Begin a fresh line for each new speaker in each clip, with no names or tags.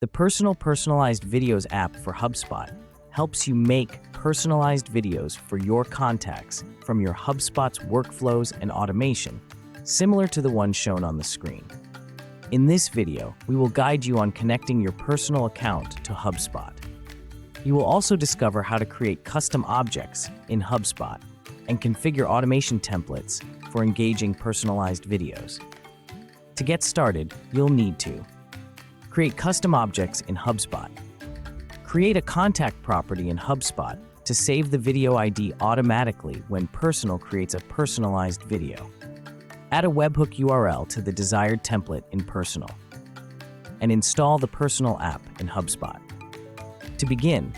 The Personal Personalized Videos app for HubSpot helps you make personalized videos for your contacts from your HubSpot's workflows and automation, similar to the one shown on the screen. In this video, we will guide you on connecting your personal account to HubSpot. You will also discover how to create custom objects in HubSpot and configure automation templates for engaging personalized videos. To get started, you'll need to create custom objects in HubSpot. Create a contact property in HubSpot to save the video ID automatically when Personal creates a personalized video. Add a webhook URL to the desired template in Personal, and install the Personal app in HubSpot. To begin,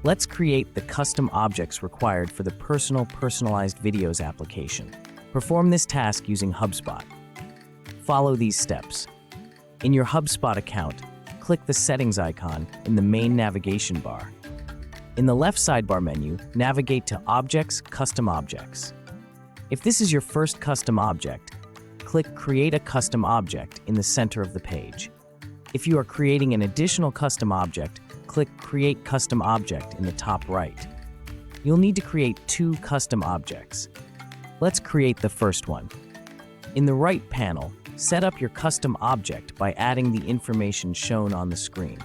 let's create the custom objects required for the Personal Personalized Videos application. Perform this task using HubSpot. Follow these steps. In your HubSpot account, click the Settings icon in the main navigation bar. In the left sidebar menu, navigate to Objects, Custom Objects. If this is your first custom object, click Create a Custom Object in the center of the page. If you are creating an additional custom object, click Create Custom Object in the top right. You'll need to create 2 custom objects. Let's create the first one. In the right panel, set up your custom object by adding the information shown on the screen.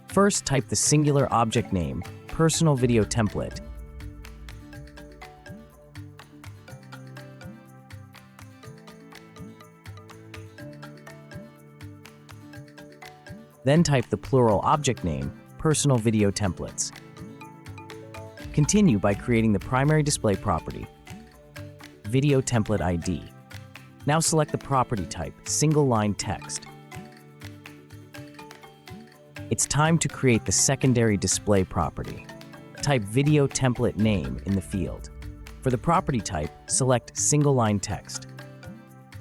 First, type the singular object name, Personal Video Template. Then type the plural object name, Personal Video Templates. Continue by creating the primary display property, Video Template ID. Now select the property type, single line text. It's time to create the secondary display property. Type Video Template Name in the field. For the property type, select single line text.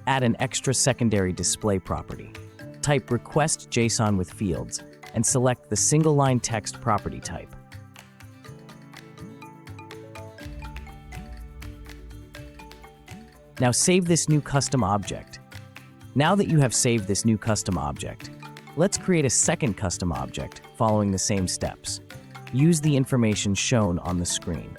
Add an extra secondary display property. Type Request JSON with fields and select the single line text property type. Now save this new custom object. Now that you have saved this new custom object, let's create a second custom object following the same steps. Use the information shown on the screen.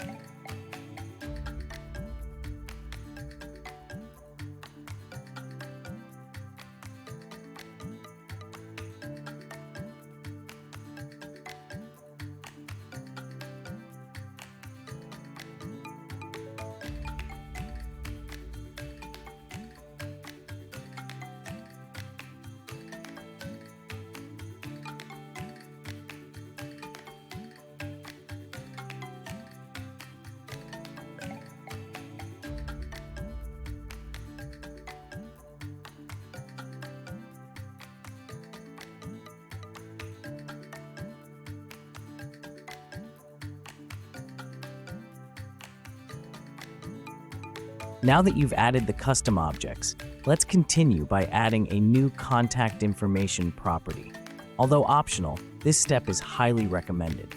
Now that you've added the custom objects, let's continue by adding a new contact information property. Although optional, this step is highly recommended.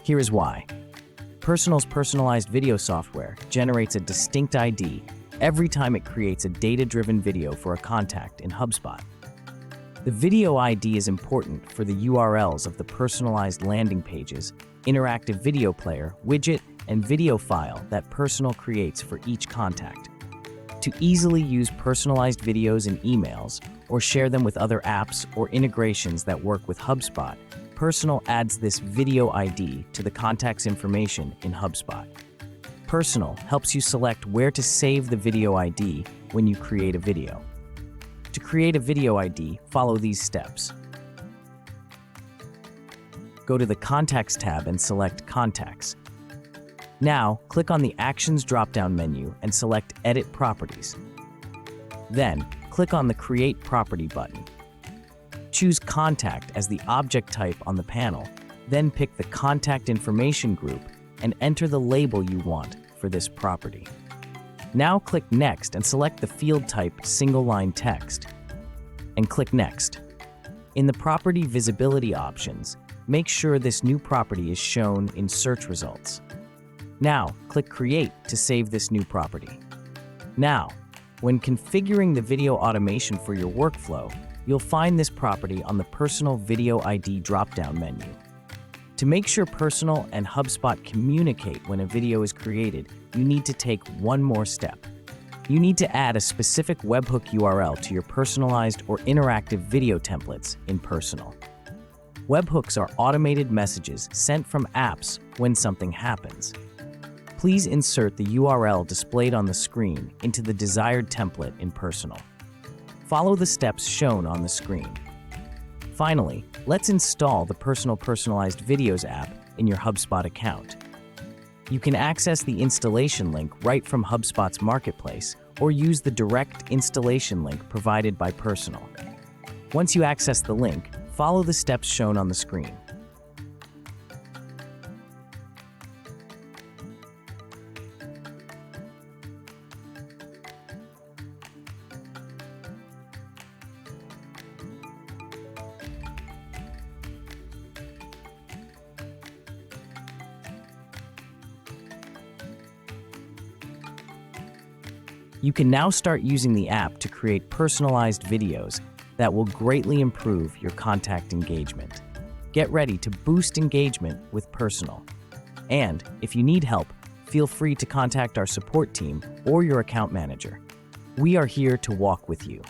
Here is why. Personal's personalized video software generates a distinct ID every time it creates a data-driven video for a contact in HubSpot. The video ID is important for the URLs of the personalized landing pages, interactive video player, widget, and video file that Personal creates for each contact. To easily use personalized videos in emails or share them with other apps or integrations that work with HubSpot, Personal adds this video ID to the contact's information in HubSpot. Personal helps you select where to save the video ID when you create a video. To create a video ID, follow these steps. Go to the Contacts tab and select Contacts. Now, click on the Actions drop-down menu and select Edit Properties. Then, click on the Create Property button. Choose Contact as the object type on the panel, then pick the contact information group and enter the label you want for this property. Now click Next and select the field type single line text, and click Next. In the Property Visibility options, make sure this new property is shown in search results. Now, click Create to save this new property. Now, when configuring the video automation for your workflow, you'll find this property on the Personal Video ID drop-down menu. To make sure Personal and HubSpot communicate when a video is created, you need to take one more step. You need to add a specific webhook URL to your personalized or interactive video templates in Personal. Webhooks are automated messages sent from apps when something happens. Please insert the URL displayed on the screen into the desired template in Personal. Follow the steps shown on the screen. Finally, let's install the Personal Personalized Videos app in your HubSpot account. You can access the installation link right from HubSpot's marketplace or use the direct installation link provided by Personal. Once you access the link, follow the steps shown on the screen. You can now start using the app to create personalized videos that will greatly improve your contact engagement. Get ready to boost engagement with Personal. And if you need help, feel free to contact our support team or your account manager. We are here to walk with you.